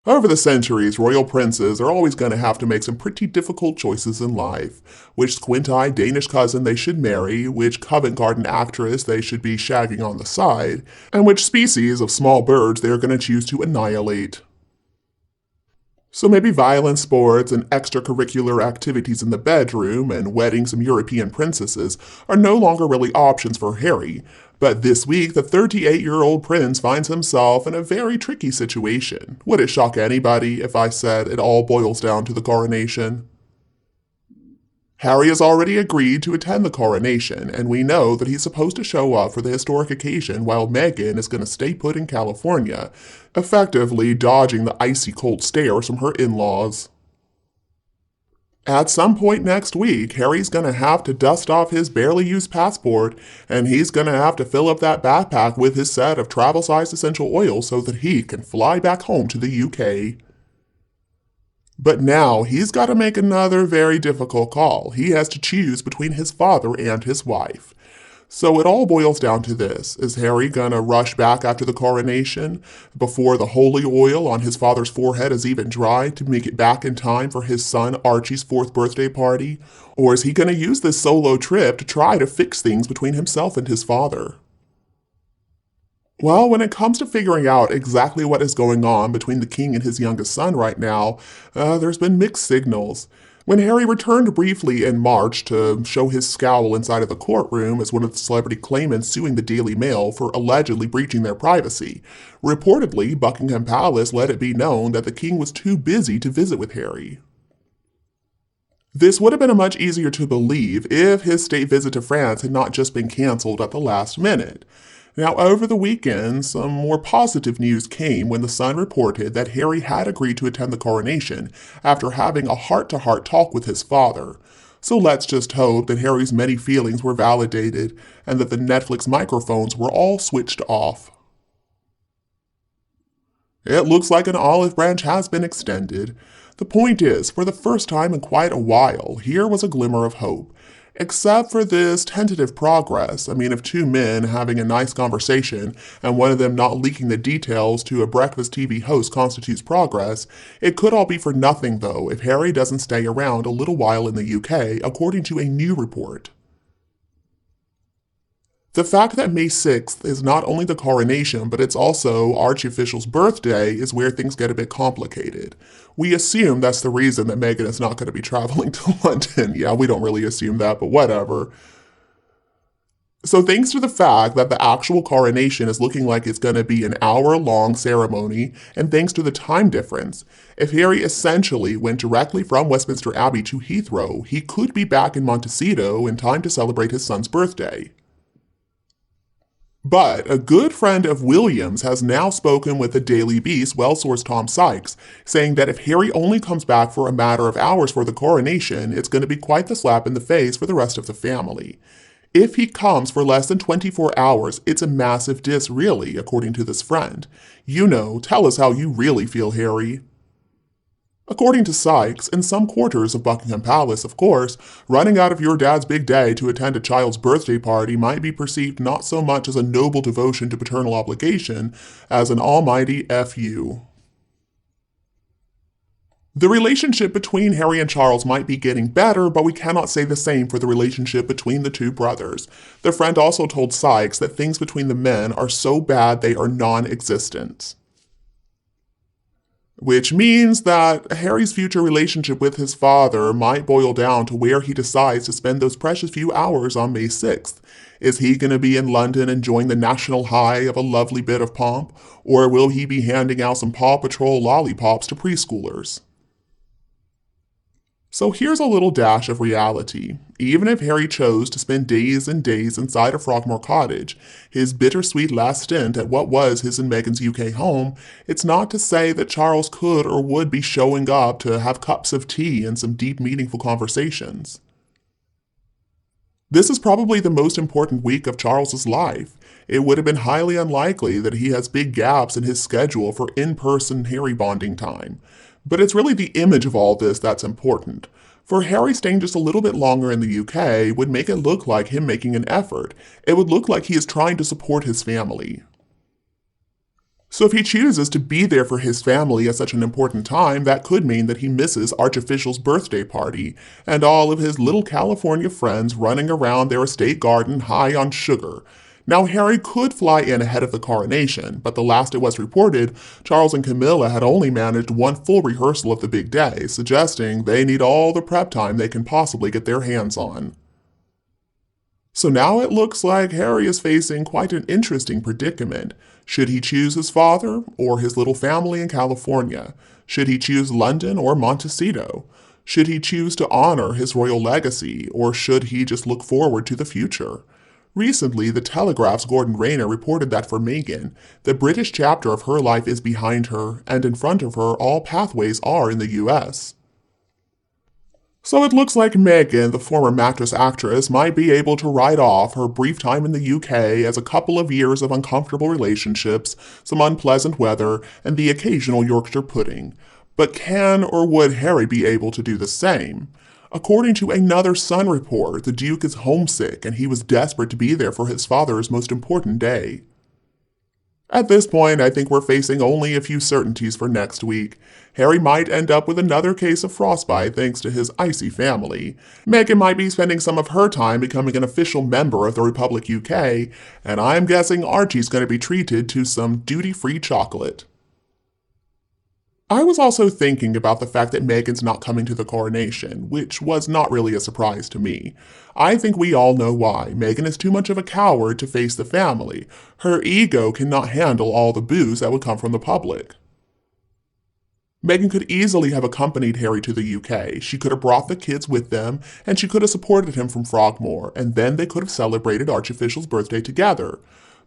Over the centuries, royal princes are always going to have to make some pretty difficult choices in life. Which squint-eyed Danish cousin they should marry, which Covent Garden actress they should be shagging on the side, and which species of small birds they are going to choose to annihilate. So maybe violent sports and extracurricular activities in the bedroom and wedding some European princesses are no longer really options for Harry. But this week, the 38-year-old prince finds himself in a very tricky situation. Would it shock anybody if I said it all boils down to the coronation? Harry has already agreed to attend the coronation, and we know that he's supposed to show up for the historic occasion while Meghan is going to stay put in California, effectively dodging the icy cold stares from her in-laws. At some point next week, Harry's going to have to dust off his barely used passport, and he's going to have to fill up that backpack with his set of travel-sized essential oils so that he can fly back home to the UK. But now he's got to make another very difficult call. He has to choose between his father and his wife. So it all boils down to this. Is Harry gonna rush back after the coronation before the holy oil on his father's forehead is even dry to make it back in time for his son Archie's 4th birthday party? Or is he gonna use this solo trip to try to fix things between himself and his father? Well, when it comes to figuring out exactly what is going on between the king and his youngest son right now, there's been mixed signals. When Harry returned briefly in March to show his scowl inside of the courtroom as one of the celebrity claimants suing the Daily Mail for allegedly breaching their privacy, reportedly Buckingham Palace let it be known that the king was too busy to visit with Harry. This would have been much easier to believe if his state visit to France had not just been cancelled at the last minute. Now, over the weekend, some more positive news came when the Sun reported that Harry had agreed to attend the coronation after having a heart-to-heart talk with his father. So let's just hope that Harry's many feelings were validated and that the Netflix microphones were all switched off. It looks like an olive branch has been extended. The point is, for the first time in quite a while, here was a glimmer of hope. Except for this tentative progress. I mean, if two men having a nice conversation and one of them not leaking the details to a breakfast TV host constitutes progress, it could all be for nothing though if Harry doesn't stay around a little while in the UK, according to a new report. The fact that May 6th is not only the coronation, but it's also Archofficial's birthday is where things get a bit complicated. We assume that's the reason that Meghan is not going to be traveling to London. Yeah, we don't really assume that, but whatever. So thanks to the fact that the actual coronation is looking like it's going to be an hour-long ceremony, and thanks to the time difference, if Harry essentially went directly from Westminster Abbey to Heathrow, he could be back in Montecito in time to celebrate his son's birthday. But a good friend of William's has now spoken with the Daily Beast well-sourced Tom Sykes, saying that if Harry only comes back for a matter of hours for the coronation, it's going to be quite the slap in the face for the rest of the family. If he comes for less than 24 hours, it's a massive diss really, according to this friend. You know, tell us how you really feel, Harry. According to Sykes, in some quarters of Buckingham Palace, of course, running out of your dad's big day to attend a child's birthday party might be perceived not so much as a noble devotion to paternal obligation as an almighty F you. The relationship between Harry and Charles might be getting better, but we cannot say the same for the relationship between the two brothers. The friend also told Sykes that things between the men are so bad they are non-existent. Which means that Harry's future relationship with his father might boil down to where he decides to spend those precious few hours on May 6th. Is he going to be in London enjoying the national high of a lovely bit of pomp, or will he be handing out some Paw Patrol lollipops to preschoolers? So here's a little dash of reality. Even if Harry chose to spend days and days inside of Frogmore Cottage, his bittersweet last stint at what was his and Meghan's UK home, it's not to say that Charles could or would be showing up to have cups of tea and some deep, meaningful conversations. This is probably the most important week of Charles's life. It would have been highly unlikely that he has big gaps in his schedule for in-person Harry bonding time. But it's really the image of all this that's important. For Harry staying just a little bit longer in the UK would make it look like him making an effort. It would look like he is trying to support his family. So if he chooses to be there for his family at such an important time, that could mean that he misses Archofficial's birthday party and all of his little California friends running around their estate garden high on sugar. Now, Harry could fly in ahead of the coronation, but the last it was reported, Charles and Camilla had only managed one full rehearsal of the big day, suggesting they need all the prep time they can possibly get their hands on. So now it looks like Harry is facing quite an interesting predicament. Should he choose his father or his little family in California? Should he choose London or Montecito? Should he choose to honor his royal legacy, or should he just look forward to the future? Recently, The Telegraph's Gordon Rayner reported that for Meghan, the British chapter of her life is behind her, and in front of her all pathways are in the US. So it looks like Meghan, the former mattress actress, might be able to write off her brief time in the UK as a couple of years of uncomfortable relationships, some unpleasant weather, and the occasional Yorkshire pudding. But can or would Harry be able to do the same? According to another Sun report, the Duke is homesick and he was desperate to be there for his father's most important day. At this point, I think we're facing only a few certainties for next week. Harry might end up with another case of frostbite thanks to his icy family. Meghan might be spending some of her time becoming an official member of the Republic UK, and I'm guessing Archie's going to be treated to some duty-free chocolate. I was also thinking about the fact that Meghan's not coming to the coronation, which was not really a surprise to me. I think we all know why. Meghan is too much of a coward to face the family. Her ego cannot handle all the boos that would come from the public. Meghan could easily have accompanied Harry to the UK. She could have brought the kids with them, and she could have supported him from Frogmore, and then they could have celebrated Archofficial's birthday together.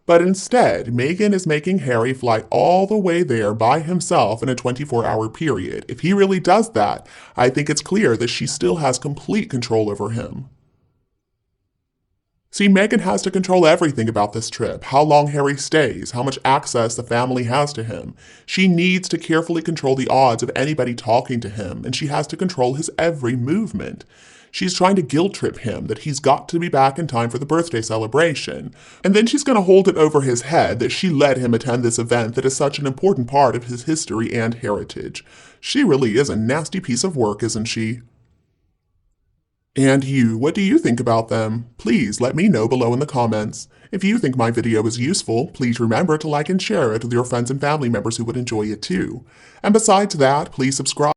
But instead, Meghan is making Harry fly all the way there by himself in a 24-hour period. If he really does that, I think it's clear that she still has complete control over him. See, Meghan has to control everything about this trip, how long Harry stays, how much access the family has to him. She needs to carefully control the odds of anybody talking to him, and she has to control his every movement. She's trying to guilt-trip him that he's got to be back in time for the birthday celebration. And then she's going to hold it over his head that she let him attend this event that is such an important part of his history and heritage. She really is a nasty piece of work, isn't she? And you, what do you think about them? Please let me know below in the comments. If you think my video is useful, please remember to like and share it with your friends and family members who would enjoy it too. And besides that, please subscribe.